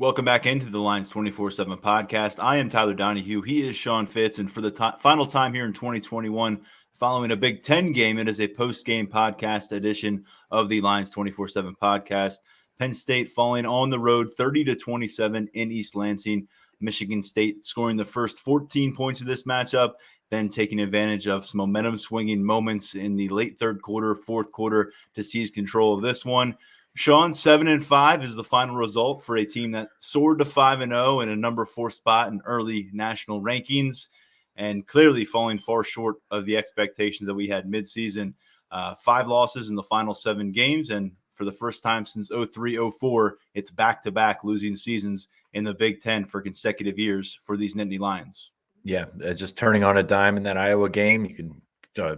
Welcome back into the Lions 24/7 podcast. I am Tyler Donohue. He is Sean Fitz. And for the final time here in 2021, following a Big Ten game, it is a post-game podcast edition of the Lions 24/7 podcast. Penn State falling on the road 30-27 in East Lansing. Michigan State scoring the first 14 points of this matchup, then taking advantage of some momentum-swinging moments in the late third quarter, fourth quarter to seize control of this one. Sean, 7-5 is the final result for a team that soared to 5-0 in a number 4 spot in early national rankings, and clearly falling far short of the expectations that we had midseason. 5 losses in the final 7 games, and for the first time since 03-04, it's back-to-back losing seasons in the Big Ten for consecutive years for these Nittany Lions. Yeah, just turning on a dime in that Iowa game, you can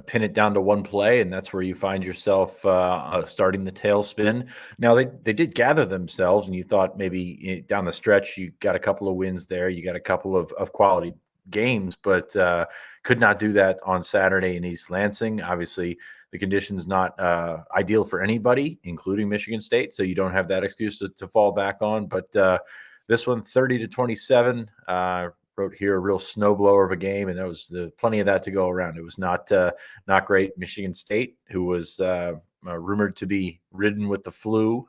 pin it down to one play, and that's where you find yourself starting the tailspin. Now, they did gather themselves, and you thought maybe down the stretch you got a couple of wins there. You got a couple of quality games, but could not do that on Saturday in East Lansing. Obviously, the conditions not ideal for anybody, including Michigan State, so you don't have that excuse to fall back on. But this one, 30-27, wrote here a real snowblower of a game, and there was plenty of that to go around. It was not great. Michigan State, who was rumored to be ridden with the flu,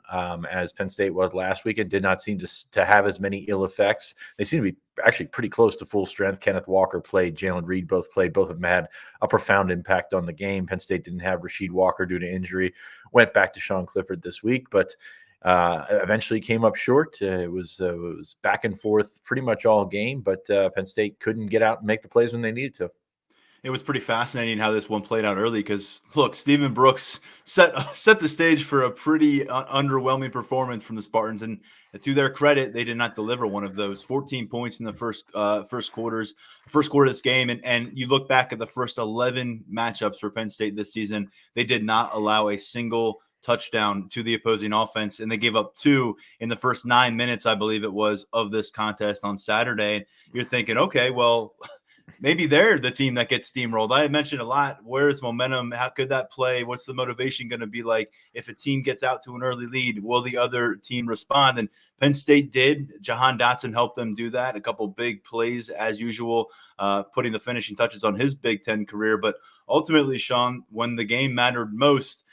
as Penn State was last weekend, did not seem to have as many ill effects. They seem to be actually pretty close to full strength. Kenneth Walker played, Jalen Reed both played. Both of them had a profound impact on the game. Penn State didn't have Rasheed Walker due to injury. Went back to Sean Clifford this week, but eventually came up short. It was back and forth pretty much all game, but Penn State couldn't get out and make the plays when they needed to. It was pretty fascinating how this one played out early because, look, Stephen Brooks set the stage for a pretty underwhelming performance from the Spartans, and to their credit, they did not deliver one of those. 14 points in the first quarter of this game, and you look back at the first 11 matchups for Penn State this season, they did not allow a single touchdown to the opposing offense, and they gave up 2 in the first 9 minutes, I believe it was, of this contest on Saturday. And you're thinking, okay, well, maybe they're the team that gets steamrolled. I had mentioned a lot, where's momentum? How could that play? What's the motivation going to be like? If a team gets out to an early lead, will the other team respond? And Penn State did. Jahan Dotson helped them do that. A couple big plays as usual, putting the finishing touches on his Big Ten career. But ultimately, Sean, when the game mattered most,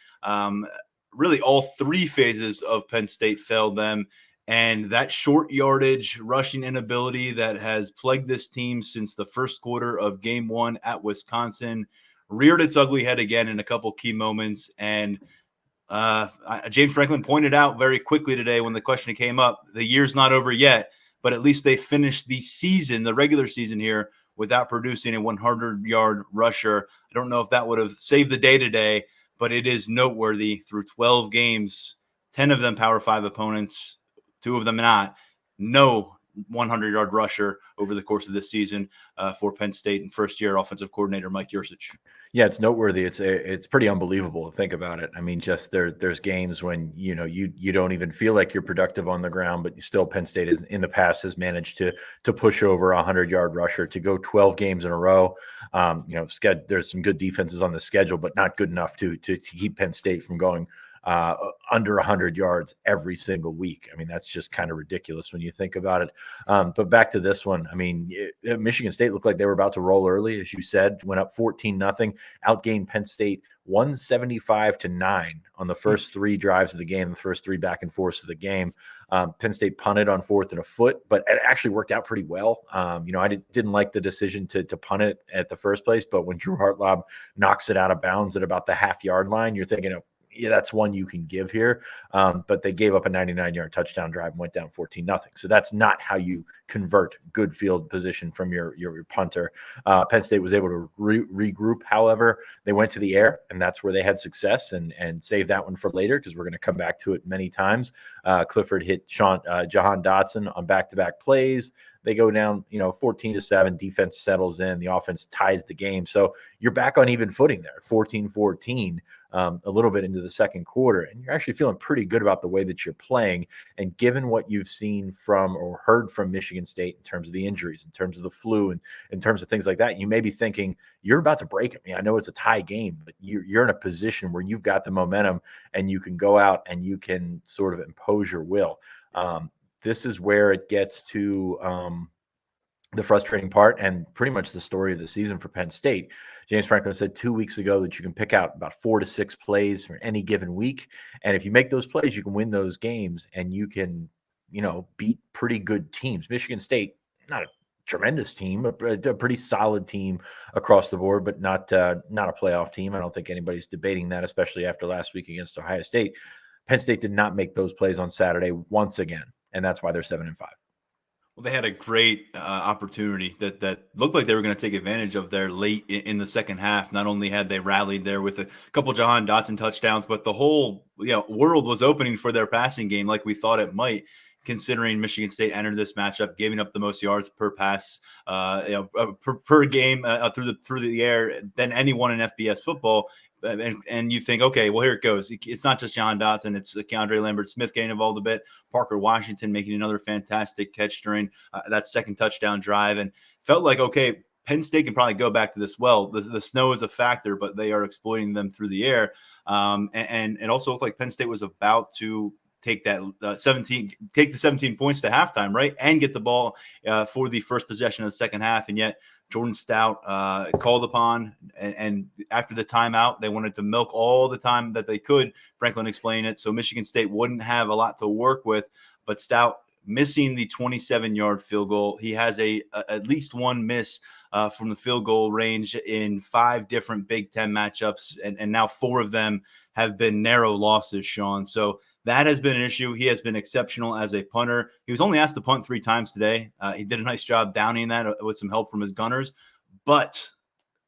really all 3 phases of Penn State failed them. And that short yardage rushing inability that has plagued this team since the first quarter of game 1 at Wisconsin reared its ugly head again in a couple key moments. And James Franklin pointed out very quickly today when the question came up, the year's not over yet, but at least they finished the season, the regular season here, without producing a 100-yard rusher. I don't know if that would have saved the day today, but it is noteworthy. Through 12 games, 10 of them Power 5 opponents, 2 of them not, no 100-yard rusher over the course of this season for Penn State and first-year offensive coordinator Mike Yurcich. Yeah, it's noteworthy. It's pretty unbelievable to think about it. I mean, just there's games when you don't even feel like you're productive on the ground, but still Penn State is in the past has managed to push over a 100-yard rusher, to go 12 games in a row. There's some good defenses on the schedule, but not good enough to keep Penn State from going under 100 yards every single week. I mean, that's just kind of ridiculous when you think about it. But back to this one, I mean, Michigan State looked like they were about to roll early, as you said, went up 14-0, outgained Penn State 175-9 on the first 3 drives of the game, the first 3 back and forths of the game. Penn State punted on 4th and a foot, but it actually worked out pretty well. I didn't like the decision to punt it at the first place, but when Drew Hartlaub knocks it out of bounds at about the half-yard line, you're thinking, yeah, that's one you can give here. But they gave up a 99-yard touchdown drive and went down 14-0. So that's not how you convert good field position from your punter. Penn State was able to regroup. However, they went to the air, and that's where they had success, and save that one for later because we're going to come back to it many times. Clifford hit Jahan Dotson on back-to-back plays. They go down, 14-7. Defense settles in. The offense ties the game. So you're back on even footing there, 14-14. A little bit into the second quarter, and you're actually feeling pretty good about the way that you're playing. And given what you've seen from or heard from Michigan State in terms of the injuries, in terms of the flu, and in terms of things like that, you may be thinking you're about to break it. I mean, I know it's a tie game, but you're in a position where you've got the momentum and you can go out and you can sort of impose your will. this is where it gets to the frustrating part and pretty much the story of the season for Penn State. James Franklin said 2 weeks ago that you can pick out about 4 to 6 plays for any given week. And if you make those plays, you can win those games and you can, beat pretty good teams. Michigan State, not a tremendous team, a pretty solid team across the board, but not a playoff team. I don't think anybody's debating that, especially after last week against Ohio State. Penn State did not make those plays on Saturday once again, and that's why they're 7-5. Well, they had a great opportunity that looked like they were going to take advantage of there late in the second half. Not only had they rallied there with a couple Jahan Dotson touchdowns, but the whole world was opening for their passing game like we thought it might, considering Michigan State entered this matchup giving up the most yards per pass per game through the air than anyone in FBS football. And you think, okay, well, here it goes. It's not just Jahan Dotson. It's Keandre Lambert-Smith getting involved a bit. Parker Washington making another fantastic catch during that second touchdown drive. And felt like, okay, Penn State can probably go back to this well. The snow is a factor, but they are exploiting them through the air. And it also looked like Penn State was about to take that 17 points to halftime, right? And get the ball for the first possession of the second half. And yet Jordan Stout called upon, and after the timeout, they wanted to milk all the time that they could. Franklin explained it, so Michigan State wouldn't have a lot to work with, but Stout missing the 27-yard field goal. He has at least one miss from the field goal range in 5 different Big Ten matchups, and now 4 of them have been narrow losses, Sean. So that has been an issue. He has been exceptional as a punter. He was only asked to punt 3 times today. He did a nice job downing that with some help from his gunners. But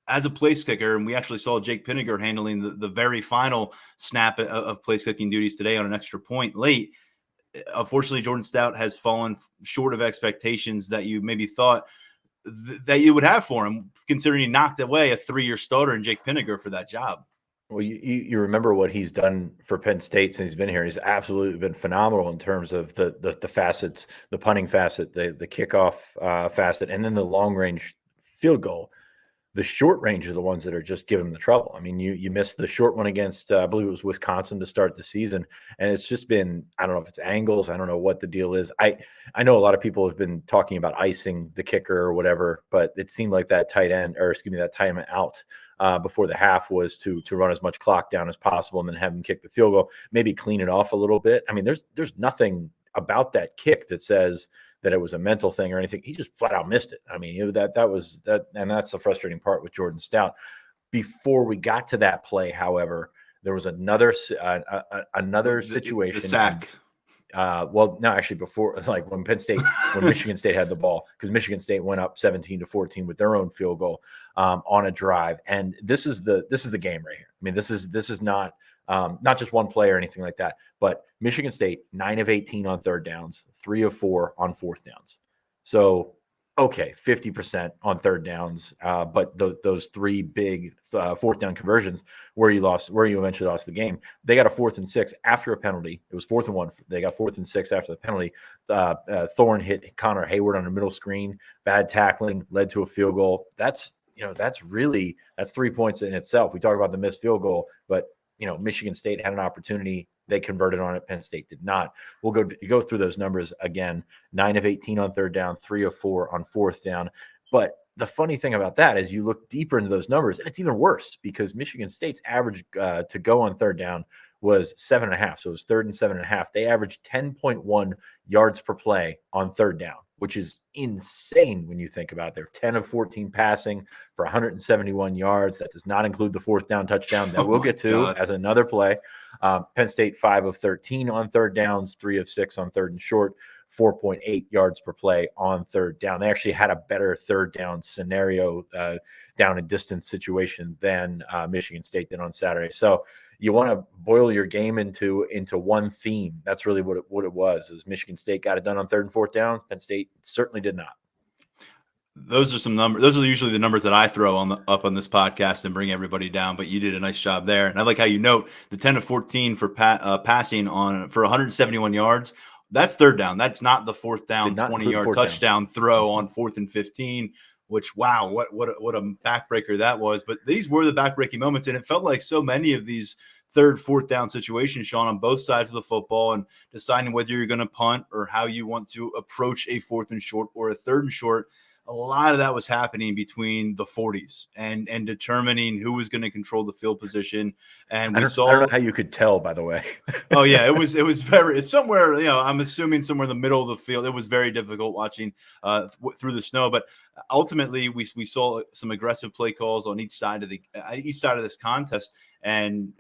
as a place kicker, and we actually saw Jake Pinniger handling the very final snap of place kicking duties today on an extra point late. Unfortunately, Jordan Stout has fallen short of expectations that you maybe thought that you would have for him, considering he knocked away a 3-year starter in Jake Pinniger for that job. Well, you remember what he's done for Penn State since he's been here. He's absolutely been phenomenal in terms of the facets, the punting facet, the kickoff facet, and then the long range field goal. The short range are the ones that are just giving him the trouble. I mean, you missed the short one against, I believe it was Wisconsin to start the season. And it's just been, I don't know if it's angles. I don't know what the deal is. I know a lot of people have been talking about icing the kicker or whatever, but it seemed like that that timeout out before the half was to run as much clock down as possible and then have him kick the field goal, maybe clean it off a little bit. I mean, there's nothing about that kick that says that it was a mental thing or anything. He just flat out missed it. I mean, that was that, and that's the frustrating part with Jordan Stout. Before we got to that play, however, there was another situation. The sack. Well, no, actually, before, like when Michigan State had the ball, because Michigan State went up 17-14 with their own field goal on a drive, and this is the game right here. I mean, this is not just one play or anything like that, but Michigan State 9 of 18 on third downs, 3 of 4 on fourth downs. So, okay, 50% on third downs, but those 3 big fourth down conversions where you eventually lost the game. They got a 4th and 6 after a penalty. It was 4th and 1. They got 4th and 6 after the penalty. Thorne hit Connor Hayward on the middle screen. Bad tackling led to a field goal. That's 3 points in itself. We talk about the missed field goal, but Michigan State had an opportunity. They converted on it. Penn State did not. We'll go through those numbers again. 9 of 18 on third down, 3 of 4 on fourth down. But the funny thing about that is you look deeper into those numbers, and it's even worse because Michigan State's average to go on third down was 7.5. So it was 3rd and 7.5. They averaged 10.1 yards per play on third down, which is insane when you think about it. They're 10 of 14 passing for 171 yards. That does not include the 4th down touchdown that we'll get to as another play. Penn State 5 of 13 on third downs, 3 of 6 on third and short, 4.8 yards per play on third down. They actually had a better third down scenario, down and distance situation than Michigan State did on Saturday. So you want to boil your game into one theme. That's really what it was. Is Michigan State got it done on 3rd and 4th downs. Penn State certainly did not. Those are some numbers. Those are usually the numbers that I throw up on this podcast and bring everybody down. But you did a nice job there. And I like how you note the 10 of 14 for passing for 171 yards. That's third down. That's not the 4th down 20-yard touchdown throw on 4th and 15. Which, wow, what a backbreaker that was. But these were the backbreaking moments, and it felt like so many of these third, fourth down situation, Sean, on both sides of the football, and deciding whether you're going to punt or how you want to approach a fourth and short or a third and short. A lot of that was happening between the 40s and determining who was going to control the field position. And I don't know how you could tell, by the way. Oh yeah, it's somewhere, I'm assuming somewhere in the middle of the field. It was very difficult watching through the snow, but ultimately we saw some aggressive play calls on each side of this contest. And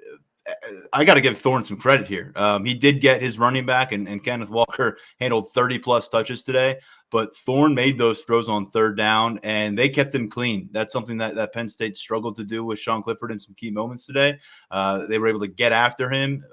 I got to give Thorne some credit here. He did get his running back, and Kenneth Walker handled 30 plus touches today. But Thorne made those throws on third down, and they kept him clean. That's something that Penn State struggled to do with Sean Clifford in some key moments today. They were able to get after him,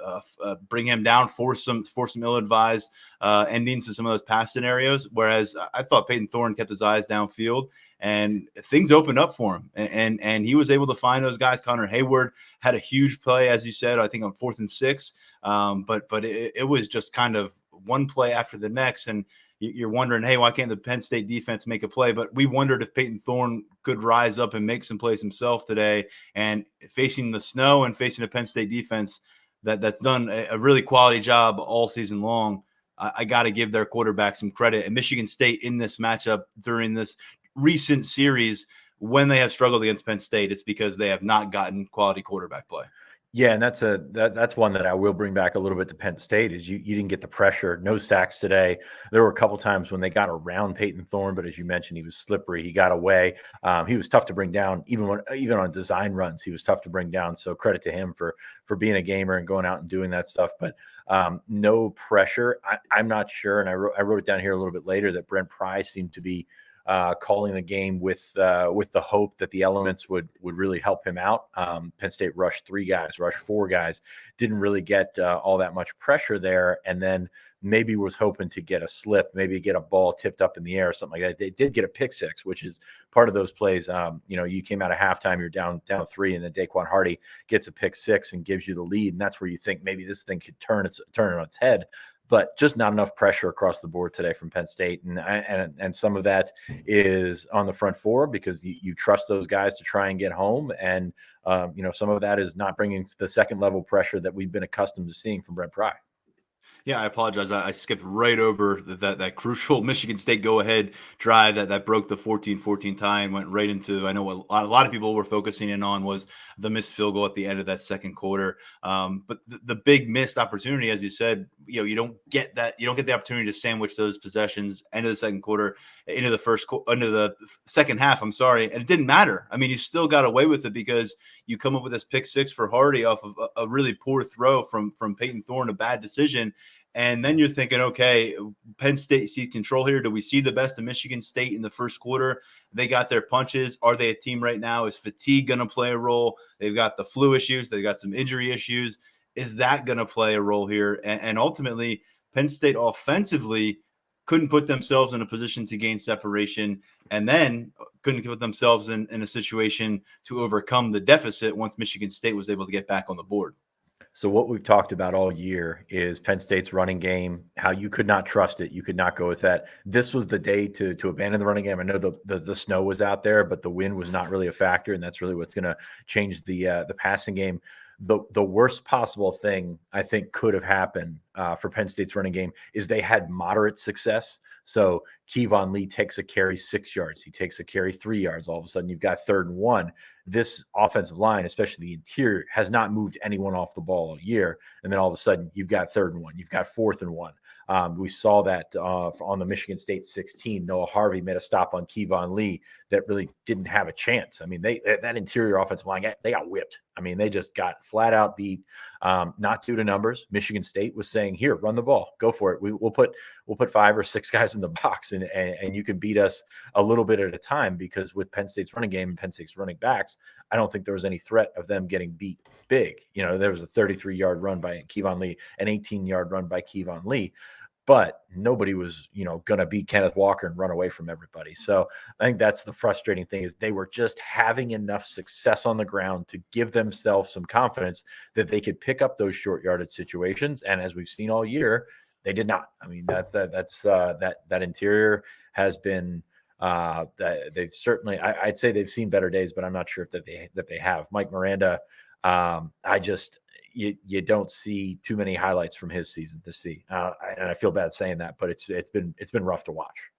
bring him down, force some ill-advised endings to some of those pass scenarios. Whereas I thought Peyton Thorne kept his eyes downfield, and things opened up for him. And he was able to find those guys. Connor Hayward had a huge play, as you said, I think on 4th and 6. But it was just kind of one play after the next, and you're wondering, hey, why can't the Penn State defense make a play? But we wondered if Peyton Thorne could rise up and make some plays himself today. And facing the snow and facing a Penn State defense that's done a really quality job all season long, I got to give their quarterback some credit. And Michigan State in this matchup during this recent series, when they have struggled against Penn State, it's because they have not gotten quality quarterback play. Yeah, and that's one that I will bring back a little bit to Penn State is you didn't get the pressure, no sacks today. There were a couple times when they got around Peyton Thorne, but as you mentioned, he was slippery. He got away. He was tough to bring down, even on design runs. He was tough to bring down. So credit to him for being a gamer and going out and doing that stuff. But no pressure. I'm not sure, and I wrote it down here a little bit later that Brent Pry seemed to be calling the game with the hope that the elements would really help him out. Penn State rushed 3 guys, rushed 4 guys, didn't really get all that much pressure there, and then maybe was hoping to get a slip, maybe get a ball tipped up in the air or something like that. They did get a pick 6, which is part of those plays. You came out of halftime, you're down 3, and then Daquan Hardy gets a pick 6 and gives you the lead, and that's where you think maybe this thing could turn on its head. But just not enough pressure across the board today from Penn State. And some of that is on the front 4 because you trust those guys to try and get home. And, some of that is not bringing the second level pressure that we've been accustomed to seeing from Brent Pry. Yeah, I apologize. I skipped right over that crucial Michigan State go-ahead drive that broke the 14-14 tie and went right into, I know what a lot of people were focusing in on was the missed field goal at the end of that second quarter. But the big missed opportunity, as you said, you don't get the opportunity to sandwich those possessions end of the second quarter into the second half. I'm sorry, and it didn't matter. I mean, you still got away with it because you come up with this pick 6 for Hardy off of a really poor throw from Peyton Thorne, a bad decision. And then you're thinking, okay, Penn State sees control here. Do we see the best of Michigan State in the first quarter? They got their punches. Are they a team right now? Is fatigue going to play a role? They've got the flu issues. They've got some injury issues. Is that going to play a role here? And ultimately, Penn State offensively couldn't put themselves in a position to gain separation, and then couldn't put themselves in a situation to overcome the deficit once Michigan State was able to get back on the board. So what we've talked about all year is Penn State's running game, how you could not trust it. You could not go with that. This was the day to abandon the running game. I know the snow was out there, but the wind was not really a factor, and that's really what's going to change the passing game. The worst possible thing I think could have happened for Penn State's running game is they had moderate success. So Kevon Lee takes a carry 6 yards. He takes a carry 3 yards. All of a sudden, you've got 3rd and 1. This offensive line, especially the interior, has not moved anyone off the ball all year. And then all of a sudden, you've got 3rd and 1. You've got 4th and 1. We saw that on the Michigan State 16. Noah Harvey made a stop on Kevon Lee that really didn't have a chance. I mean, that interior offensive line, they got whipped. I mean, they just got flat out beat, not due to numbers. Michigan State was saying, here, run the ball. Go for it. We'll put 5 or 6 guys in the box, and you can beat us a little bit at a time, because with Penn State's running game and Penn State's running backs, I don't think there was any threat of them getting beat big. There was a 33-yard run by Kevon Lee, an 18-yard run by Kevon Lee. But nobody was, going to beat Kenneth Walker and run away from everybody. So I think that's the frustrating thing, is they were just having enough success on the ground to give themselves some confidence that they could pick up those short yardage situations. And as we've seen all year, they did not. I mean, that interior has been they've certainly, I'd say they've seen better days, but I'm not sure if that they have. Mike Miranda, you don't see too many highlights from his season to see. And I feel bad saying that, but it's been rough to watch.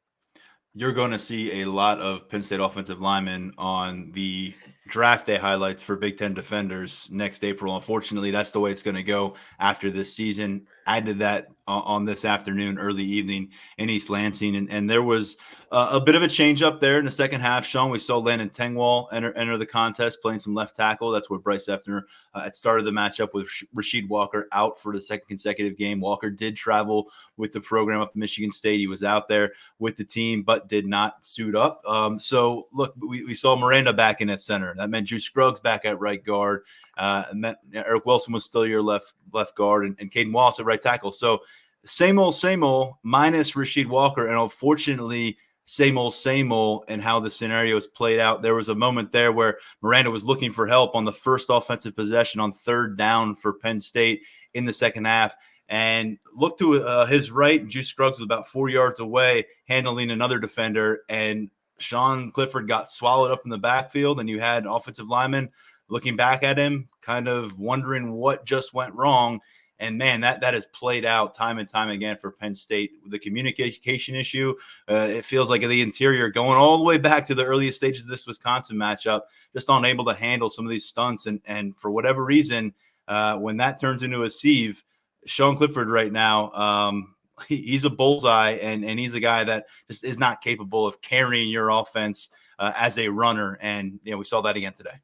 You're going to see a lot of Penn State offensive linemen on the draft day highlights for Big Ten defenders next April. Unfortunately, that's the way it's going to go after this season. I did that on this afternoon, early evening in East Lansing, and there was a bit of a change up there in the second half. Sean, we saw Landon Tengwall enter the contest, playing some left tackle. That's where Bryce Effner had started the matchup with Rasheed Walker out for the second consecutive game. Walker did travel with the program up to Michigan State. He was out there with the team, but did not suit up. So, look, we saw Miranda back in at center. That meant Drew Scruggs back at right guard. It meant Eric Wilson was still your left guard, and Caden Wallace at right tackle. So, same old, minus Rasheed Walker. And unfortunately, same old, and how the scenarios played out. There was a moment there where Miranda was looking for help on the first offensive possession on third down for Penn State in the second half, and looked to his right, and Juice Scruggs was about 4 yards away handling another defender, and Sean Clifford got swallowed up in the backfield, and you had offensive linemen looking back at him, kind of wondering what just went wrong. And, man, that has played out time and time again for Penn State. The communication issue, it feels like the interior going all the way back to the earliest stages of this Wisconsin matchup, just unable to handle some of these stunts. And for whatever reason, when that turns into a sieve, Sean Clifford right now, he's a bullseye, and he's a guy that just is not capable of carrying your offense as a runner. And, we saw that again today.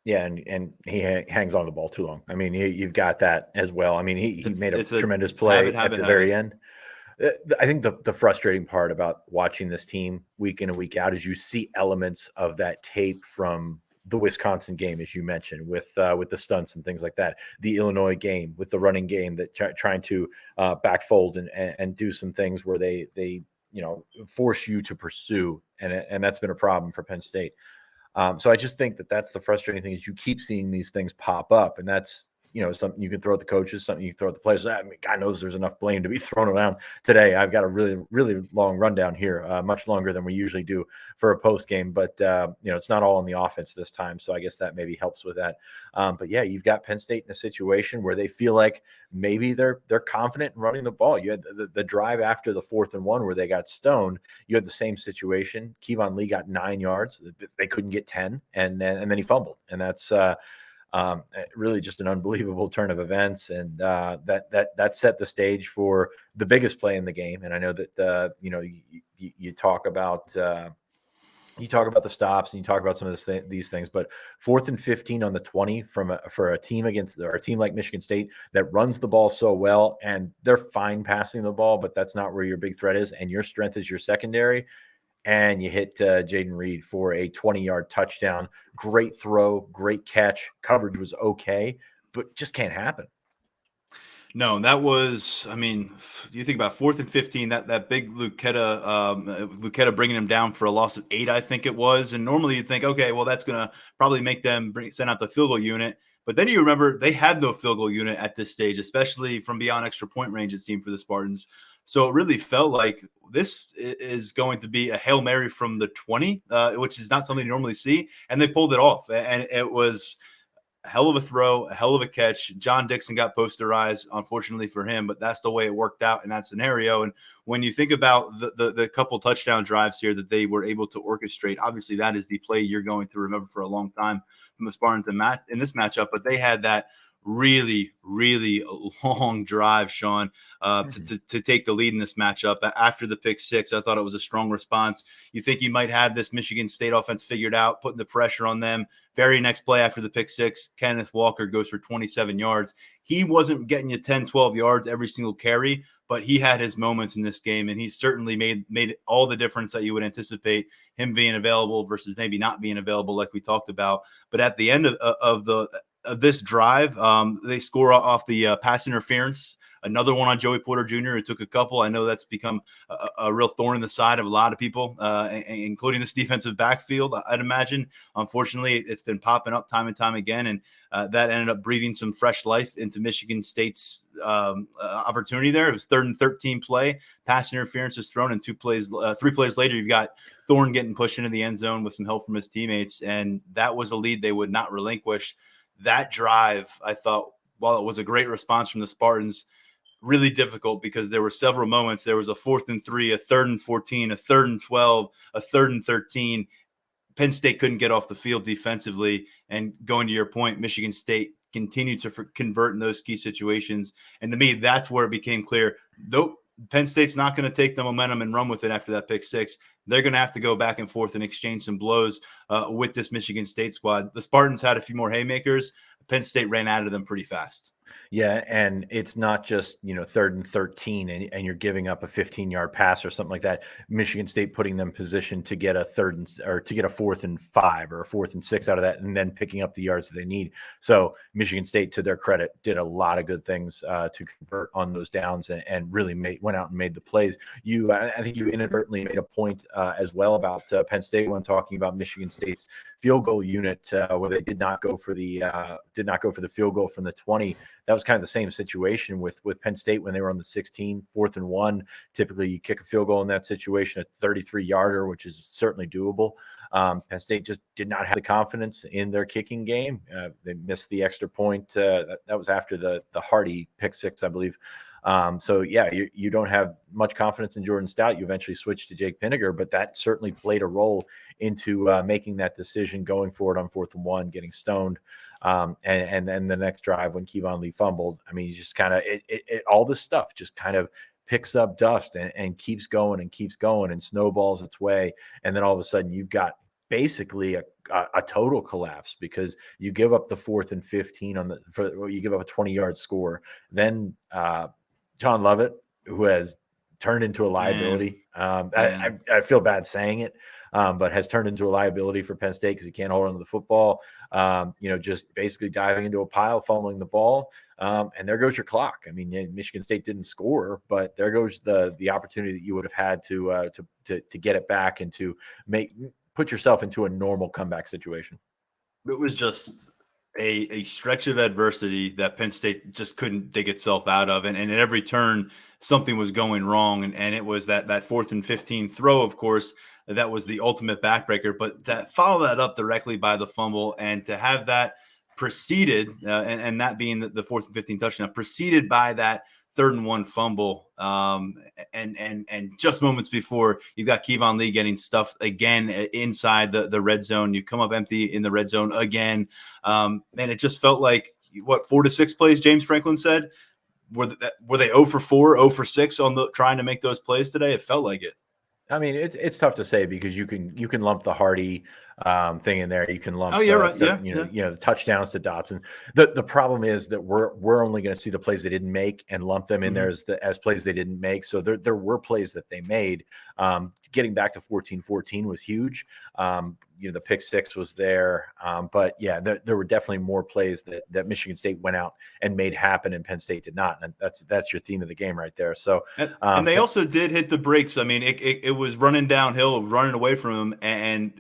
Yeah, and he hangs on the ball too long. I mean, you've got that as well. I mean, he made a tremendous play at the very end. I think the frustrating part about watching this team week in and week out is you see elements of that tape from the Wisconsin game, as you mentioned, with the stunts and things like that. The Illinois game with the running game that trying to backfold and do some things where they force you to pursue, and that's been a problem for Penn State. So I just think that's the frustrating thing is you keep seeing these things pop up, and that's something you can throw at the coaches, something you can throw at the players. I mean, God knows there's enough blame to be thrown around today. I've got a really, really long rundown here, much longer than we usually do for a post game, but it's not all on the offense this time. So I guess that maybe helps with that. But yeah, you've got Penn State in a situation where they feel like maybe they're confident in running the ball. You had the drive after the 4th and 1 where they got stoned. You had the same situation. Kevon Lee got 9 yards. They couldn't get 10, and then he fumbled, and that's really just an unbelievable turn of events, and that set the stage for the biggest play in the game. And I know that you talk about the stops and you talk about some of these things, but 4th and 15 on the 20 for a team like Michigan State that runs the ball so well, and they're fine passing the ball, but that's not where your big threat is, and your strength is your secondary. And you hit Jaden Reed for a 20-yard touchdown. Great throw, great catch. Coverage was okay, but just can't happen. No, that was, you think about 4th and 15, that big Lucchetta bringing him down for a loss of 8, I think it was. And normally you'd think, okay, well, that's going to probably make them send out the field goal unit. But then you remember they had no field goal unit at this stage, especially from beyond extra point range, it seemed, for the Spartans. So it really felt like this is going to be a Hail Mary from the 20, which is not something you normally see. And they pulled it off. And it was a hell of a throw, a hell of a catch. John Dixon got posterized, unfortunately for him, but that's the way it worked out in that scenario. And when you think about the couple touchdown drives here that they were able to orchestrate, obviously that is the play you're going to remember for a long time from the Spartans in this matchup. But they had that really, really long drive, Sean, to take the lead in this matchup. After the pick six, I thought it was a strong response. You think you might have this Michigan State offense figured out, putting the pressure on them. Very next play after the pick six, Kenneth Walker goes for 27 yards. He wasn't getting you 10, 12 yards every single carry, but he had his moments in this game, and he certainly made all the difference that you would anticipate him being available versus maybe not being available like we talked about. But at the end of this drive, they score off the pass interference. Another one on Joey Porter Jr., who took a couple. I know that's become a real thorn in the side of a lot of people, including this defensive backfield, I'd imagine. Unfortunately, it's been popping up time and time again, and that ended up breathing some fresh life into Michigan State's opportunity there. It was 3rd and 13 play. Pass interference was thrown, and 3 plays later, you've got Thorne getting pushed into the end zone with some help from his teammates, and that was a lead they would not relinquish. That drive, I thought, while it was a great response from the Spartans, really difficult because there were several moments. There was a 4th and 3, a 3rd and 14, a 3rd and 12, a 3rd and 13. Penn State couldn't get off the field defensively. And going to your point, Michigan State continued to convert in those key situations. And to me, that's where it became clear, nope, Penn State's not going to take the momentum and run with it after that pick six. They're going to have to go back and forth and exchange some blows with this Michigan State squad. The Spartans had a few more haymakers. Penn State ran out of them pretty fast. Yeah, and it's not just, 3rd and 13 and you're giving up a 15-yard pass or something like that. Michigan State putting them in position to get a 4th and 5 or a 4th and 6 out of that, and then picking up the yards that they need. So Michigan State, to their credit, did a lot of good things to convert on those downs and really went out and made the plays. I think you inadvertently made a point as well about Penn State when talking about Michigan State's field goal unit, where they did not go for the field goal from the 20. That was kind of the same situation with Penn State when they were on the 16, 4th and 1. Typically, you kick a field goal in that situation, a 33-yarder, which is certainly doable. Penn State just did not have the confidence in their kicking game. They missed the extra point. That was after the Hardy pick six, I believe. So yeah, you don't have much confidence in Jordan Stout. You eventually switched to Jake Pinniger, but that certainly played a role into making that decision going forward on 4th and 1, getting stoned. And then the next drive when Kevon Lee fumbled, I mean, you just kind of all this stuff just kind of picks up dust and keeps going and snowballs its way. And then all of a sudden you've got basically a total collapse because you give up the 4th and 15 you give up a 20-yard score. Then John Lovett, who has turned into a liability. I feel bad saying it, but has turned into a liability for Penn State because he can't hold on to the football. Just basically diving into a pile, fumbling the ball, and there goes your clock. I mean, Michigan State didn't score, but there goes the opportunity that you would have had to get it back and to put yourself into a normal comeback situation. It was just a stretch of adversity that Penn State just couldn't dig itself out of. And at every turn, something was going wrong. And it was that 4th and 15 throw, of course, that was the ultimate backbreaker. But that follow that up directly by the fumble and to have that preceded, and that being the 4th and 15 touchdown, preceded by that 3rd and 1 fumble. And just moments before, you've got Kevon Lee getting stuffed again inside the red zone. You come up empty in the red zone again. And it just felt like, 4 to 6 plays, James Franklin said? Were they 0 for 4, 0 for 6 on trying to make those plays today? It felt like it. I mean, it's tough to say because you can lump the Hardy thing in there. You can lump the touchdowns to Dotson. The problem is that we're only going to see the plays they didn't make and lump them in there as plays they didn't make. So there were plays that they made. Getting back to 14-14 was huge. The pick six was there. But yeah, there were definitely more plays that Michigan State went out and made happen and Penn State did not. And that's your theme of the game right there. So and they also did hit the brakes. I mean, it was running downhill, running away from them, and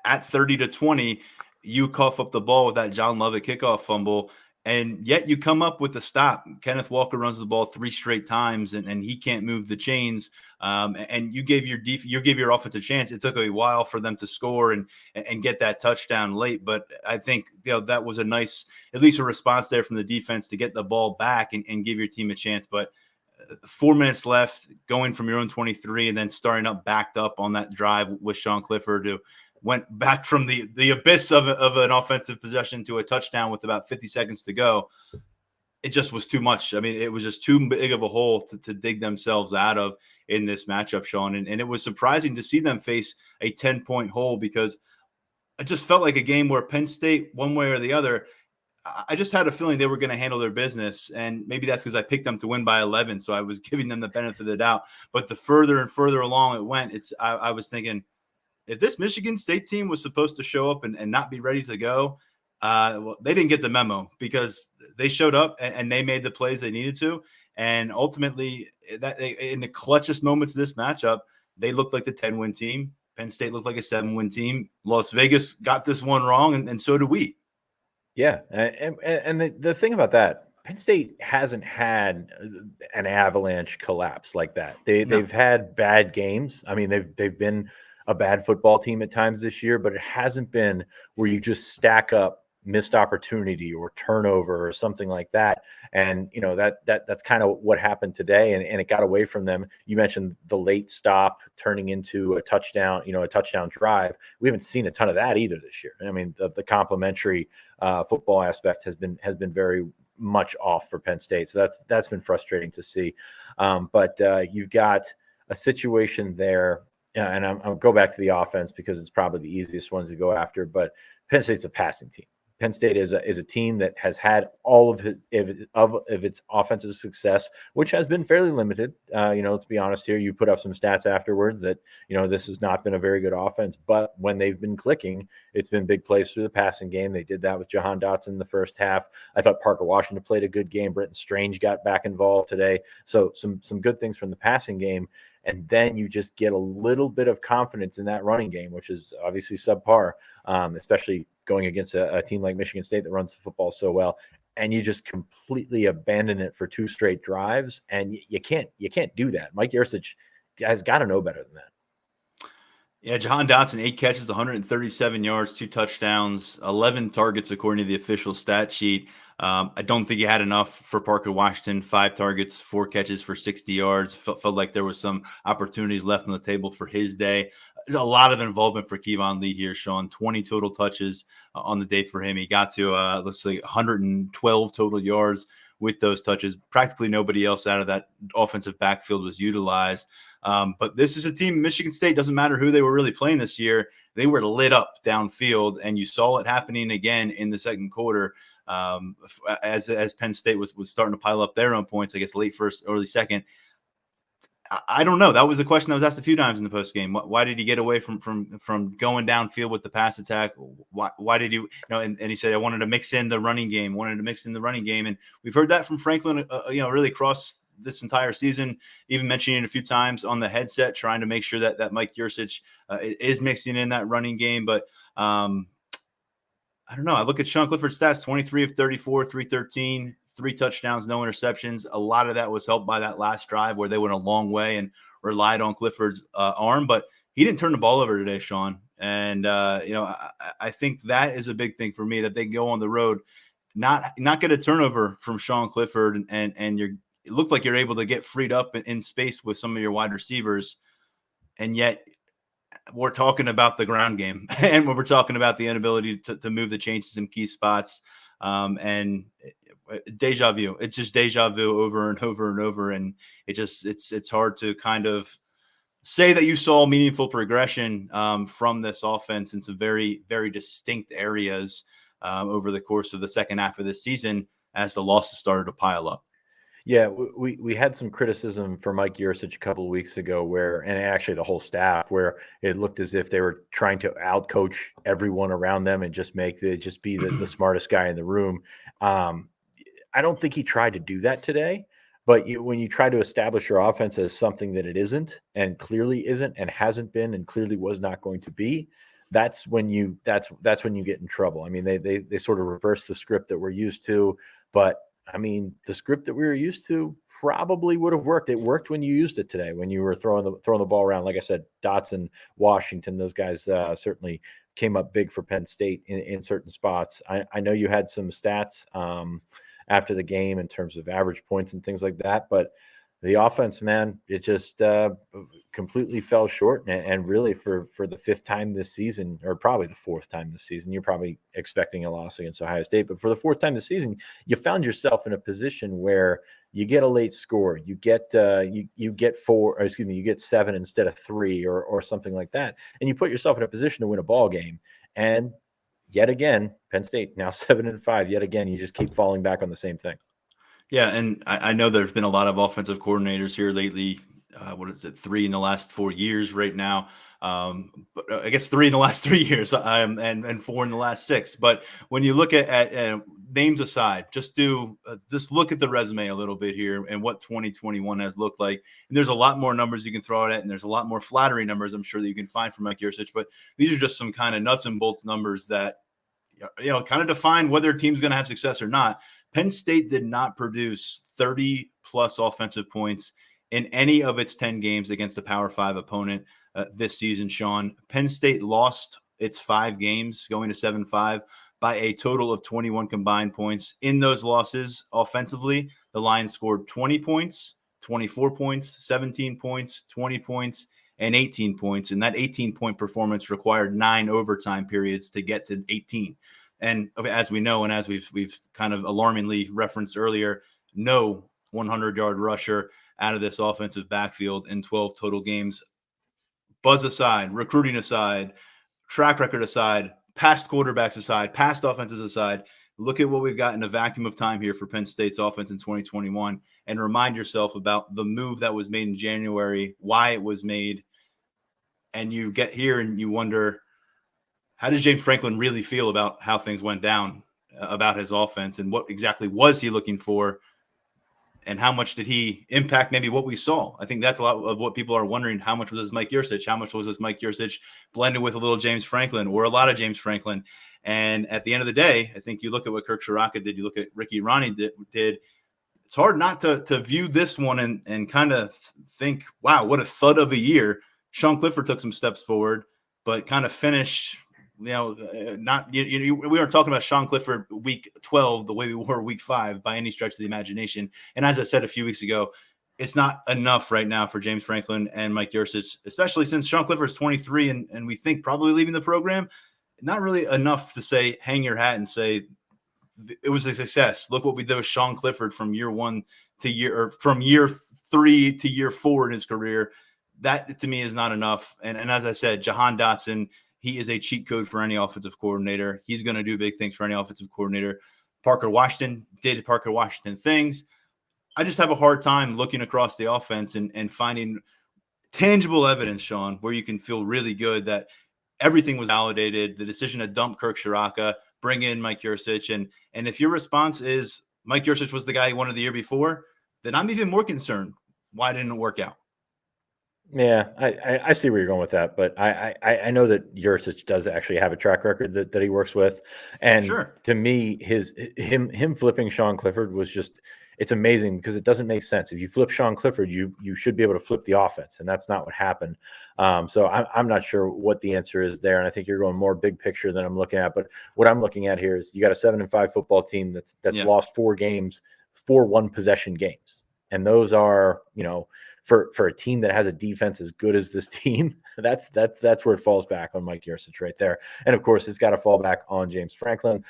at 30-20, you cough up the ball with that John Lovett kickoff fumble, and yet you come up with a stop. Kenneth Walker runs the ball 3 straight times, and he can't move the chains. And you gave your offense a chance. It took a while for them to score and get that touchdown late, but I think that was a nice, at least a response there from the defense to get the ball back and give your team a chance. But 4 minutes left, going from your own 23, and then starting up backed up on that drive with Sean Clifford, who went back from the abyss of an offensive possession to a touchdown with about 50 seconds to go. It just was too much. I mean, it was just too big of a hole to dig themselves out of in this matchup, Sean. And it was surprising to see them face a 10-point hole because it just felt like a game where Penn State, one way or the other, I just had a feeling they were going to handle their business. And maybe that's because I picked them to win by 11. So I was giving them the benefit of the doubt. But the further and further along it went, I was thinking, if this Michigan State team was supposed to show up and not be ready to go, well, they didn't get the memo because they showed up and they made the plays they needed to. And ultimately, in the clutchest moments of this matchup, they looked like the 10-win team. Penn State looked like a 7-win team. Las Vegas got this one wrong, and so do we. Yeah, and the thing about that, Penn State hasn't had an avalanche collapse like that. They've had bad games. I mean, they've been a bad football team at times this year, but it hasn't been where you just stack up missed opportunity or turnover or something like that. And, that's kind of what happened today. And it got away from them. You mentioned the late stop turning into a touchdown, a touchdown drive. We haven't seen a ton of that either this year. I mean, the complementary football aspect has been very much off for Penn State. So that's been frustrating to see. But you've got a situation there, and I'll go back to the offense because it's probably the easiest ones to go after. But Penn State's a passing team. Penn State is a team that has had all of its offensive success, which has been fairly limited. Let's be honest here. You put up some stats afterwards that this has not been a very good offense, but when they've been clicking, it's been big plays through the passing game. They did that with Jahan Dotson in the first half. I thought Parker Washington played a good game. Brenton Strange got back involved today. So some good things from the passing game. And then you just get a little bit of confidence in that running game, which is obviously subpar, especially going against a team like Michigan State that runs the football so well. And you just completely abandon it for 2 straight drives. And you can't do that. Mike Yurcich has got to know better than that. Yeah, Jahan Dotson, 8 catches, 137 yards, 2 touchdowns, 11 targets according to the official stat sheet. I don't think he had enough for Parker Washington. 5 targets, 4 catches for 60 yards. Felt like there was some opportunities left on the table for his day. There's a lot of involvement for Kevon Lee here, Sean. 20 total touches on the day for him. He got to, let's say, 112 total yards with those touches. Practically nobody else out of that offensive backfield was utilized. But this is a team, Michigan State, doesn't matter who they were really playing this year. They were lit up downfield, and you saw it happening again in the second quarter as Penn State was starting to pile up their own points, I guess, late first, early second. I don't know. That was a question that was asked a few times in the post game. Why did he get away from going downfield with the pass attack? Why did you and he said, I wanted to mix in the running game, And we've heard that from Franklin, really across this entire season, even mentioning it a few times on the headset, trying to make sure that Mike Yurcich is mixing in that running game. But I don't know. I look at Sean Clifford's stats, 23 of 34, 313, 3 touchdowns, no interceptions. A lot of that was helped by that last drive where they went a long way and relied on Clifford's arm. But he didn't turn the ball over today, Sean. And, I think that is a big thing for me, that they go on the road, not get a turnover from Sean Clifford, and it looked like you're able to get freed up in space with some of your wide receivers. And yet we're talking about the ground game and we're talking about the inability to move the chains to some key spots. And deja vu. It's just deja vu over and over and over. And it's hard to kind of say that you saw meaningful progression from this offense in some very, very distinct areas over the course of the second half of this season as the losses started to pile up. Yeah, we had some criticism for Mike Yurcich a couple of weeks ago and actually the whole staff, where it looked as if they were trying to outcoach everyone around them and just be the smartest guy in the room. I don't think he tried to do that today, but when you try to establish your offense as something that it isn't, and clearly isn't, and hasn't been, and clearly was not going to be, that's when you get in trouble. I mean, they sort of reverse the script that we're used to, but I mean, the script that we were used to probably would have worked. It worked when you used it today, when you were throwing the ball around. Like I said, Dotson, Washington, those guys certainly came up big for Penn State in certain spots. I know you had some stats after the game in terms of average points and things like that, but the offense, man, it just completely fell short. And really for the 5th time this season, or probably the 4th time this season, you're probably expecting a loss against Ohio State, but for the 4th time this season, you found yourself in a position where you get a late score, you get 7 instead of 3 or something like that, and you put yourself in a position to win a ball game. And yet again, Penn State now 7-5. Yet again, you just keep falling back on the same thing. Yeah, and I know there's been a lot of offensive coordinators here lately. 3 in the last 4 years right now? But I guess 3 in the last 3 years, and 4 in the last 6. But when you look at names aside, just look at the resume a little bit here and what 2021 has looked like. And there's a lot more numbers you can throw at it, and there's a lot more flattering numbers I'm sure that you can find from Mike Yurcich. But these are just some kind of nuts and bolts numbers that kind of define whether a team's going to have success or not. Penn State did not produce 30-plus offensive points in any of its 10 games against a Power 5 opponent this season, Sean. Penn State lost its 5 games, going to 7-5, by a total of 21 combined points. In those losses, offensively, the Lions scored 20 points, 24 points, 17 points, 20 points, and 18 points. And that 18-point performance required 9 overtime periods to get to 18. And as we know, and as we've kind of alarmingly referenced earlier, no 100-yard rusher out of this offensive backfield in 12 total games. Buzz aside, recruiting aside, track record aside, past quarterbacks aside, past offenses aside, look at what we've got in a vacuum of time here for Penn State's offense in 2021 and remind yourself about the move that was made in January, why it was made. And you get here and you wonder, how does James Franklin really feel about how things went down, about his offense, and what exactly was he looking for? And how much did he impact maybe what we saw? I think that's a lot of what people are wondering. How much was this Mike Yurcich? How much was this Mike Yurcich blended with a little James Franklin or a lot of James Franklin? And at the end of the day, I think you look at what Kirk Ciarrocca did, you look at Ricky Ronnie did. It's hard not to view this one and kind of think, wow, what a thud of a year. Sean Clifford took some steps forward, but kind of finished, we weren't talking about Sean Clifford week 12 the way we were week 5 by any stretch of the imagination. And as I said a few weeks ago, it's not enough right now for James Franklin and Mike Yurcich, especially since Sean Clifford is 23 and we think probably leaving the program. Not really enough to say, hang your hat and say it was a success. Look what we did with Sean Clifford from year 1 to from year 3 to year 4 in his career. That to me is not enough. And as I said, Jahan Dotson, he is a cheat code for any offensive coordinator. He's going to do big things for any offensive coordinator. Parker Washington did Parker Washington things. I just have a hard time looking across the offense and finding tangible evidence, Sean, where you can feel really good that everything was validated. The decision to dump Kirk Ciarrocca, bring in Mike Yurcich. And if your response is Mike Yurcich was the guy you wanted the year before, then I'm even more concerned. Why didn't it work out? Yeah, I see where you're going with that, but I know that Yurcich does actually have a track record that he works with, and sure. To me, him flipping Sean Clifford was just, it's amazing because it doesn't make sense. If you flip Sean Clifford, you should be able to flip the offense, and that's not what happened. So I'm not sure what the answer is there, and I think you're going more big picture than I'm looking at. But what I'm looking at here is you got a 7-5 football team that's lost 4 games, 4 one-possession games, and those are, for a team that has a defense as good as this team, that's where it falls back on Mike Yurcich right there. And of course, it's got to fall back on James Franklin.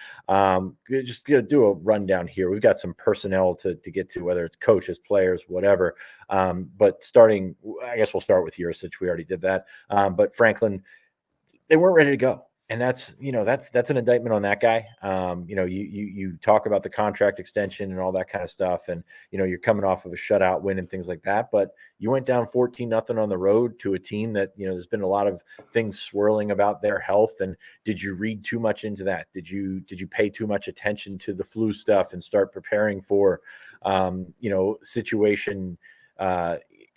Just gonna do a rundown here. We've got some personnel to get to, whether it's coaches, players, whatever. But starting, I guess we'll start with Yurcich. We already did that. But Franklin, they weren't ready to go. And that's an indictment on that guy. You talk about the contract extension and all that kind of stuff. And, you're coming off of a shutout win and things like that. But you went down 14-0 on the road to a team that, there's been a lot of things swirling about their health. And did you read too much into that? Did you pay too much attention to the flu stuff and start preparing for, situation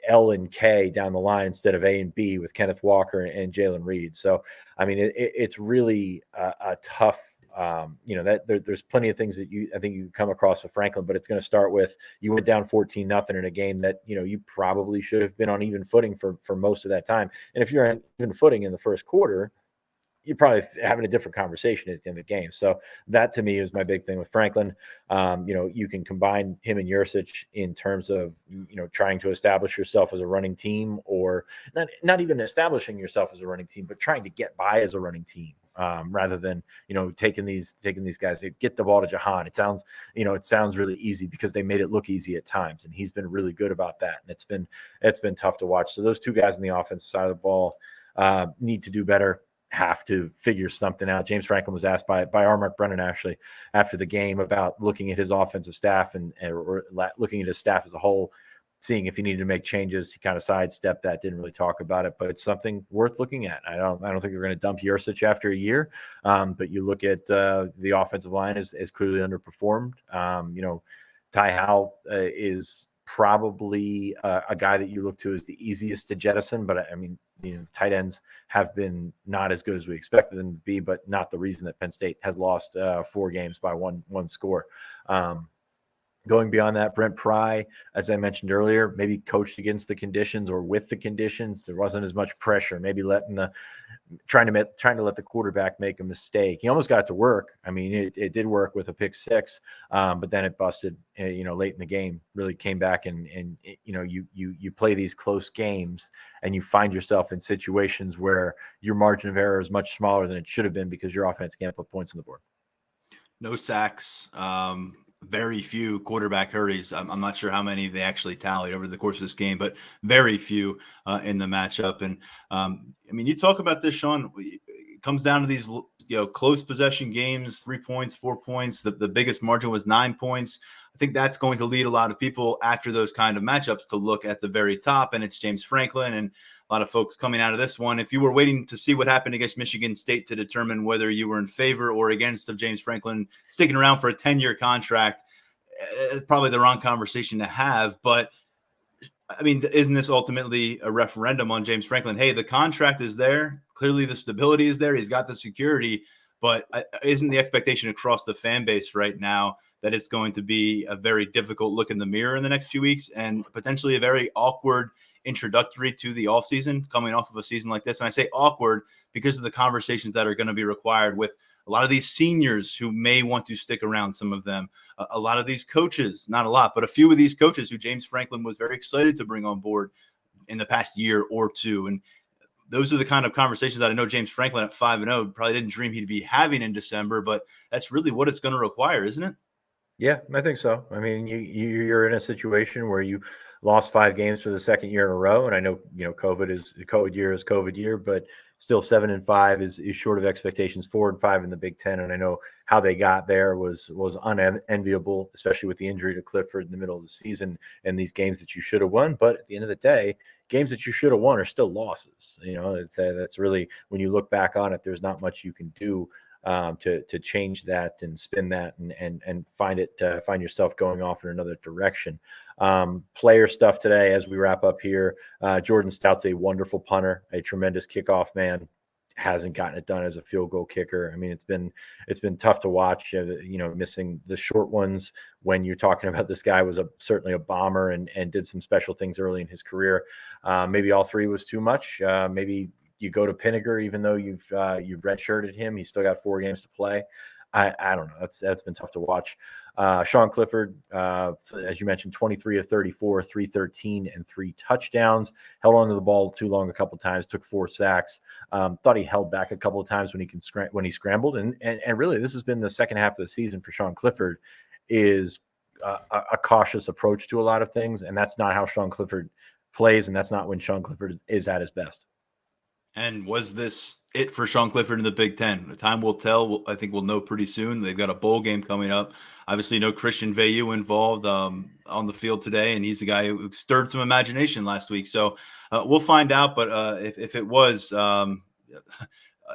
L and K down the line instead of A and B with Kenneth Walker and Jalen Reed? So, I mean, it's really a tough, there's plenty of things that I think you come across with Franklin, but it's going to start with, you went down 14-0 in a game that, you probably should have been on even footing for most of that time. And if you're on even footing in the first quarter, you're probably having a different conversation at the end of the game. So that to me is my big thing with Franklin. You can combine him and Yurcich in terms of, trying to establish yourself as a running team, or not even establishing yourself as a running team, but trying to get by as a running team. Rather than, taking these guys to get the ball to Jahan. It sounds really easy because they made it look easy at times, and he's been really good about that. And it's been tough to watch. So those two guys on the offensive side of the ball need to do better, have to figure something out. James Franklin was asked by R. Mark Brennan actually after the game about looking at his offensive staff or looking at his staff as a whole, seeing if he needed to make changes. He kind of sidestepped that, didn't really talk about it, but it's something worth looking at. I don't think they're going to dump Yurcich after a year, but you look at the offensive line is clearly underperformed. Ty Howell is probably a guy that you look to as the easiest to jettison, but I mean, the tight ends have been not as good as we expected them to be, but not the reason that Penn State has lost 4 games by one score. Going beyond that, Brent Pry, as I mentioned earlier, maybe coached against the conditions or with the conditions. There wasn't as much pressure, maybe trying to let the quarterback make a mistake. He almost got it to work. I mean, it did work with a pick six, but then it busted, late in the game. Really came back and you play these close games and you find yourself in situations where your margin of error is much smaller than it should have been because your offense can't put points on the board. No sacks, very few quarterback hurries. I'm not sure how many they actually tallied over the course of this game, but very few in the matchup. And I mean, you talk about this, Sean. It comes down to these, close possession games, 3 points, 4 points. The biggest margin was 9 points. I think that's going to lead a lot of people after those kind of matchups to look at the very top, and it's James Franklin and a lot of folks coming out of this one. If you were waiting to see what happened against Michigan State to determine whether you were in favor or against of James Franklin sticking around for a 10-year contract, it's probably the wrong conversation to have. But I mean, isn't this ultimately a referendum on James Franklin? Hey, the contract is there. Clearly the stability is there. He's got the security, but isn't the expectation across the fan base right now that it's going to be a very difficult look in the mirror in the next few weeks and potentially a very awkward introductory to the offseason coming off of a season like this? And I say awkward because of the conversations that are going to be required with a lot of these seniors who may want to stick around, some of them, a lot of these coaches, not a lot, but a few of these coaches who James Franklin was very excited to bring on board in the past year or two. And those are the kind of conversations that I know James Franklin at 5-0 probably didn't dream he'd be having in December, but that's really what it's going to require, isn't it? Yeah, I think so. I mean, you're in a situation where you lost 5 games for the second year in a row, and I know COVID year, but still 7-5 is short of expectations. 4-5 in the Big Ten, and I know how they got there was unenviable, especially with the injury to Clifford in the middle of the season and these games that you should have won. But at the end of the day, games that you should have won are still losses. That's really, when you look back on it, there's not much you can do to change that and spin that and find yourself going off in another direction. Player stuff today as we wrap up here. Jordan Stout's a wonderful punter, a tremendous kickoff man. Hasn't gotten it done as a field goal kicker. I mean, it's been tough to watch. Missing the short ones when you're talking about this guy was certainly a bomber and did some special things early in his career. Maybe all 3 was too much. Maybe you go to Pinniger, even though you've redshirted him, he's still got 4 games to play. I don't know. That's been tough to watch. Sean Clifford, as you mentioned, 23 of 34, 313 and 3 touchdowns. Held onto the ball too long a couple of times. Took 4 sacks. Thought he held back a couple of times when he scrambled. And really, this has been the second half of the season for Sean Clifford. Is a cautious approach to a lot of things, and that's not how Sean Clifford plays, and that's not when Sean Clifford is at his best. And was this it for Sean Clifford in the Big Ten? The time will tell. I think we'll know pretty soon. They've got a bowl game coming up. Obviously, no Christian Veilleux involved on the field today, and he's a guy who stirred some imagination last week. So we'll find out. But if it was a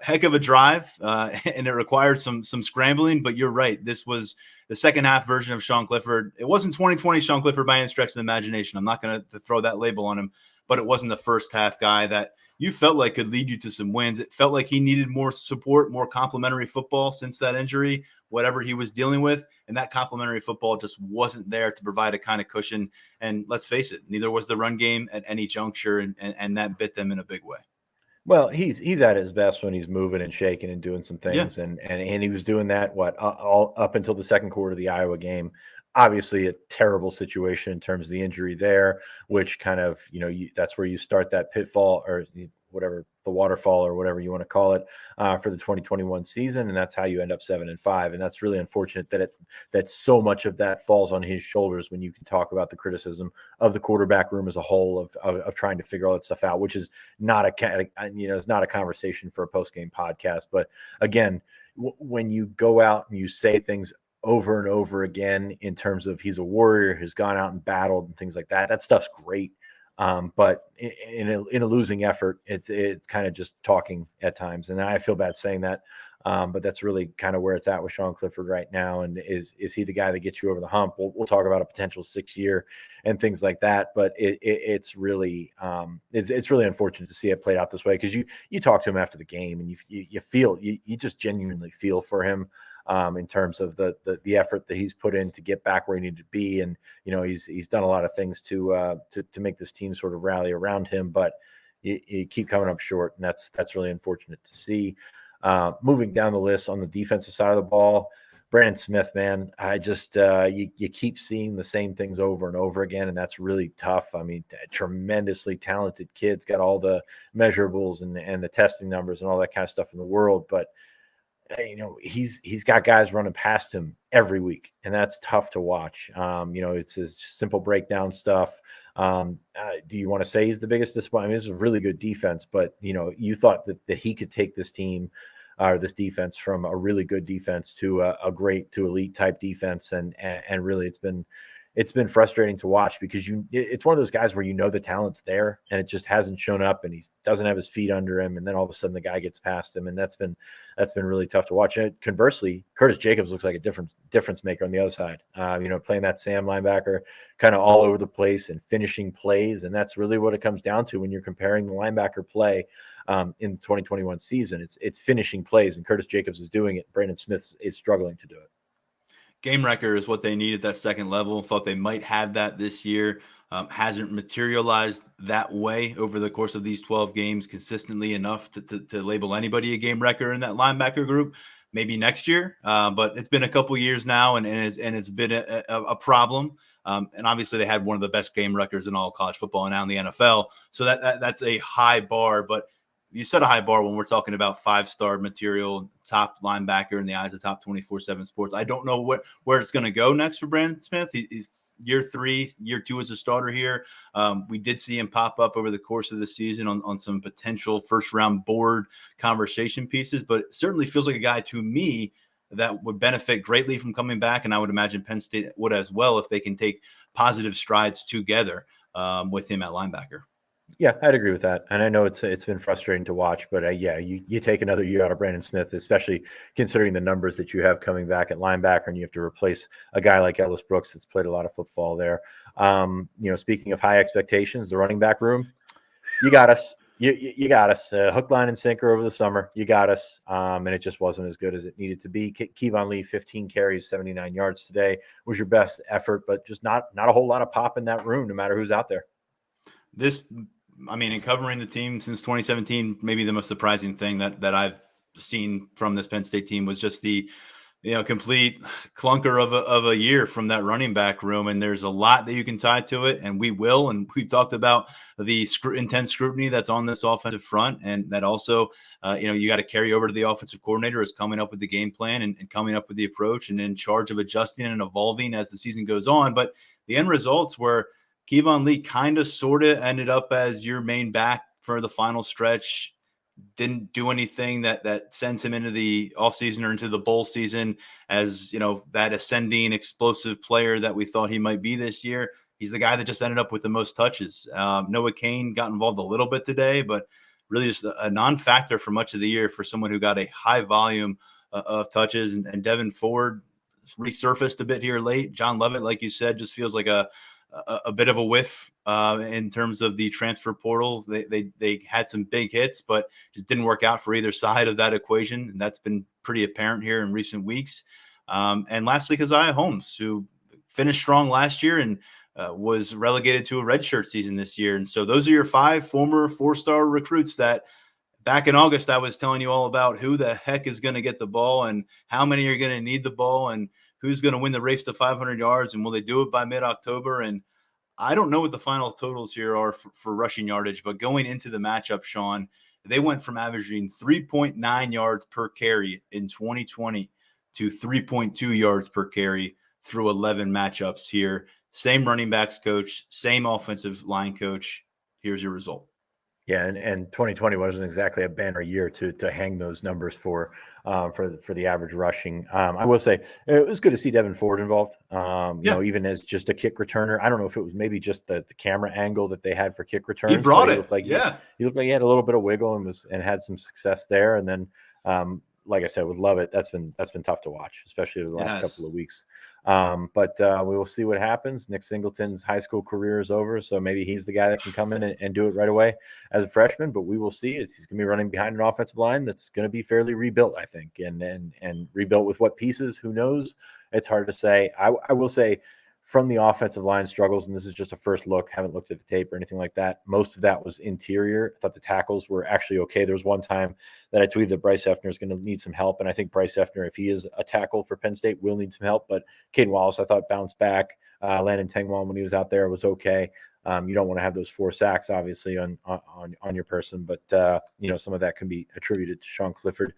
heck of a drive, and it required some scrambling, but you're right. This was the second half version of Sean Clifford. It wasn't 2020 Sean Clifford by any stretch of the imagination. I'm not going to throw that label on him, but it wasn't the first half guy that you felt like could lead you to some wins. It felt like he needed more support, more complimentary football since that injury, whatever he was dealing with. And that complimentary football just wasn't there to provide a kind of cushion. And let's face it, neither was the run game at any juncture. And that bit them in a big way. Well, he's at his best when he's moving and shaking and doing some things. Yeah. And he was doing that, all up until the second quarter of the Iowa game. Obviously a terrible situation in terms of the injury there, which kind of, that's where you start that pitfall or whatever, the waterfall or whatever you want to call it for the 2021 season. And that's how you end up 7-5. And that's really unfortunate that so much of that falls on his shoulders when you can talk about the criticism of the quarterback room as a whole of trying to figure all that stuff out, which is not it's not a conversation for a post-game podcast. But again, when you go out and you say things over and over again in terms of he's a warrior, has gone out and battled and things like that. That stuff's great. But in a losing effort, it's kind of just talking at times. And I feel bad saying that. But that's really kind of where it's at with Sean Clifford right now. And is he the guy that gets you over the hump? We'll talk about a potential 6-year and things like that. But it's really unfortunate to see it played out this way, because you talk to him after the game and you just genuinely feel for him. in terms of the effort that he's put in to get back where he needed to be. And, he's done a lot of things to make this team sort of rally around him, but you keep coming up short. And that's really unfortunate to see. Moving down the list on the defensive side of the ball, Brandon Smith, man, I just you keep seeing the same things over and over again, and that's really tough. I mean, tremendously talented kids, got all the measurables and the testing numbers and all that kind of stuff in the world, but he's got guys running past him every week, and that's tough to watch. It's his simple breakdown stuff. Do you want to say he's the biggest disappointment? I mean, it's a really good defense, but you thought that he could take this team or this defense from a really good defense to a great to elite type defense, and really it's been frustrating to watch because it's one of those guys where the talent's there and it just hasn't shown up, and he doesn't have his feet under him, and then all of a sudden the guy gets past him, and that's been really tough to watch. And conversely, Curtis Jacobs looks like a difference maker on the other side. Playing that Sam linebacker kind of all over the place and finishing plays, and that's really what it comes down to when you're comparing the linebacker play in the 2021 season. It's finishing plays, and Curtis Jacobs is doing it. Brandon Smith is struggling to do it. Game wrecker is what they need at that second level. Thought they might have that this year. Hasn't materialized that way over the course of these 12 games consistently enough to label anybody a game wrecker in that linebacker group. Maybe next year, but it's been a couple years now, and it's been a problem. And obviously, they had one of the best game wreckers in all college football and now in the NFL. So that's a high bar, but you set a high bar when we're talking about 5-star material, top linebacker in the eyes of top 24/7 sports. I don't know where it's going to go next for Brandon Smith. He's year 3, year 2 as a starter here. We did see him pop up over the course of the season on some potential first-round board conversation pieces, but it certainly feels like a guy to me that would benefit greatly from coming back, and I would imagine Penn State would as well if they can take positive strides together with him at linebacker. Yeah, I'd agree with that. And I know it's been frustrating to watch, but you take another year out of Brandon Smith, especially considering the numbers that you have coming back at linebacker, and you have to replace a guy like Ellis Brooks that's played a lot of football there. Speaking of high expectations, the running back room, you got us. You got us. Hook, line, and sinker over the summer. You got us. And it just wasn't as good as it needed to be. Kevon Lee, 15 carries, 79 yards today, was your best effort, but just not a whole lot of pop in that room, no matter who's out there. In covering the team since 2017, maybe the most surprising thing that I've seen from this Penn State team was just the, complete clunker of a year from that running back room. And there's a lot that you can tie to it, and we will. And we've talked about the intense scrutiny that's on this offensive front, and that also, you got to carry over to the offensive coordinator is coming up with the game plan and coming up with the approach and in charge of adjusting and evolving as the season goes on. But the end results were Kevon Lee kind of sort of ended up as your main back for the final stretch. Didn't do anything that sends him into the offseason or into the bowl season as, that ascending explosive player that we thought he might be this year. He's the guy that just ended up with the most touches. Noah Cain got involved a little bit today, but really just a non-factor for much of the year for someone who got a high volume of touches. And Devon Ford resurfaced a bit here late. John Lovett, like you said, just feels like a bit of a whiff in terms of the transfer portal. They had some big hits, but just didn't work out for either side of that equation. And that's been pretty apparent here in recent weeks. And lastly, Keziah Holmes, who finished strong last year and was relegated to a redshirt season this year. And so those are your 5 former 4-star recruits that back in August, I was telling you all about who the heck is going to get the ball and how many are going to need the ball and who's going to win the race to 500 yards, and will they do it by mid-October? And I don't know what the final totals here are for rushing yardage, but going into the matchup, Sean, they went from averaging 3.9 yards per carry in 2020 to 3.2 yards per carry through 11 matchups here. Same running backs coach, same offensive line coach. Here's your result. Yeah, and 2020 wasn't exactly a banner year to hang those numbers for the average rushing. I will say it was good to see Devon Ford involved. Even as just a kick returner. I don't know if it was maybe just the camera angle that they had for kick returns. He brought it. He looked like he had a little bit of wiggle and had some success there. And then like I said, would love it. That's been tough to watch, especially the last couple of weeks. But we will see what happens. Nick Singleton's high school career is over, so maybe he's the guy that can come in and do it right away as a freshman. But we will see. He's going to be running behind an offensive line that's going to be fairly rebuilt, I think, and rebuilt with what pieces? Who knows? It's hard to say. I will say, from the offensive line struggles, and this is just a first look, haven't looked at the tape or anything like that, most of that was interior. I thought the tackles were actually okay. There was one time that I tweeted that Bryce Effner is going to need some help, and I think Bryce Effner, if he is a tackle for Penn State, will need some help. But Caden Wallace, I thought, bounced back. Landon Tengwall, when he was out there, was okay. You don't want to have those 4 sacks, obviously, on your person, but some of that can be attributed to Sean Clifford.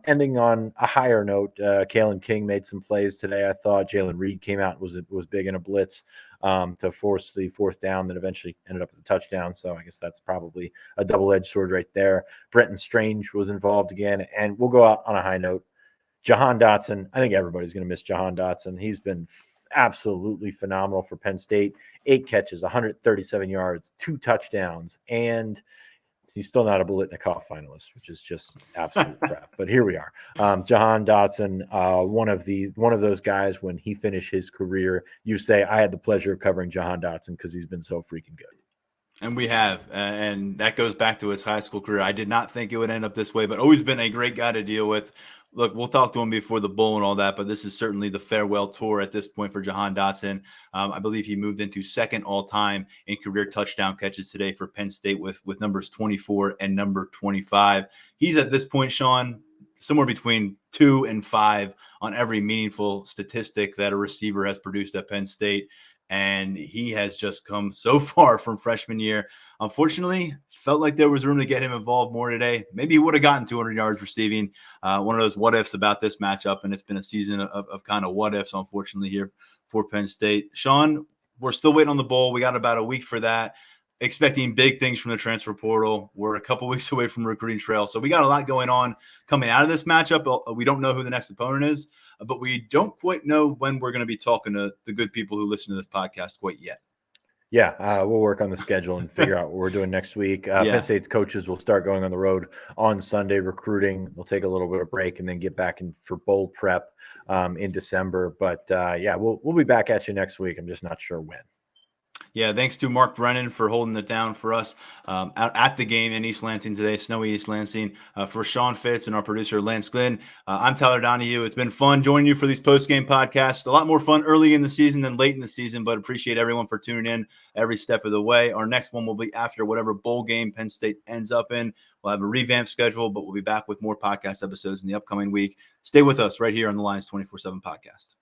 Ending on a higher note, Kalen King made some plays today. I thought Jalen Reed came out, was big in a blitz to force the 4th down that eventually ended up as a touchdown. So I guess that's probably a double-edged sword right there. Brenton Strange was involved again, and we'll go out on a high note. Jahan Dotson, I think everybody's going to miss Jahan Dotson. He's been absolutely phenomenal for Penn State. 8 catches, 137 yards, 2 touchdowns, and he's still not a Biletnikoff finalist, which is just absolute crap. But here we are. Jahan Dotson, one of those guys, when he finished his career, you say, I had the pleasure of covering Jahan Dotson because he's been so freaking good. And we have, and that goes back to his high school career. I did not think it would end up this way, but always been a great guy to deal with. Look, we'll talk to him before the bowl and all that, but this is certainly the farewell tour at this point for Jahan Dotson. I believe he moved into 2nd all-time in career touchdown catches today for Penn State with numbers 24 and number 25. He's at this point, Sean, somewhere between 2 and 5 on every meaningful statistic that a receiver has produced at Penn State. And he has just come so far from freshman year. Unfortunately, felt like there was room to get him involved more today. Maybe he would have gotten 200 yards receiving. One of those what ifs about this matchup, and it's been a season of kind of what ifs, unfortunately, here for Penn State. Sean, we're still waiting on the bowl. We got about a week for that. Expecting big things from the transfer portal. We're a couple weeks away from recruiting trail. So we got a lot going on coming out of this matchup. We don't know who the next opponent is, but we don't quite know when we're going to be talking to the good people who listen to this podcast quite yet. Yeah, we'll work on the schedule and figure out what we're doing next week. Penn State's coaches will start going on the road on Sunday recruiting. We'll take a little bit of break and then get back in for bowl prep in December. But we'll be back at you next week. I'm just not sure when. Yeah, thanks to Mark Brennan for holding it down for us out at the game in East Lansing today, snowy East Lansing. For Sean Fitz and our producer, Lance Glynn, I'm Tyler Donohue. It's been fun joining you for these post-game podcasts. A lot more fun early in the season than late in the season, but appreciate everyone for tuning in every step of the way. Our next one will be after whatever bowl game Penn State ends up in. We'll have a revamped schedule, but we'll be back with more podcast episodes in the upcoming week. Stay with us right here on the Lions 24/7 podcast.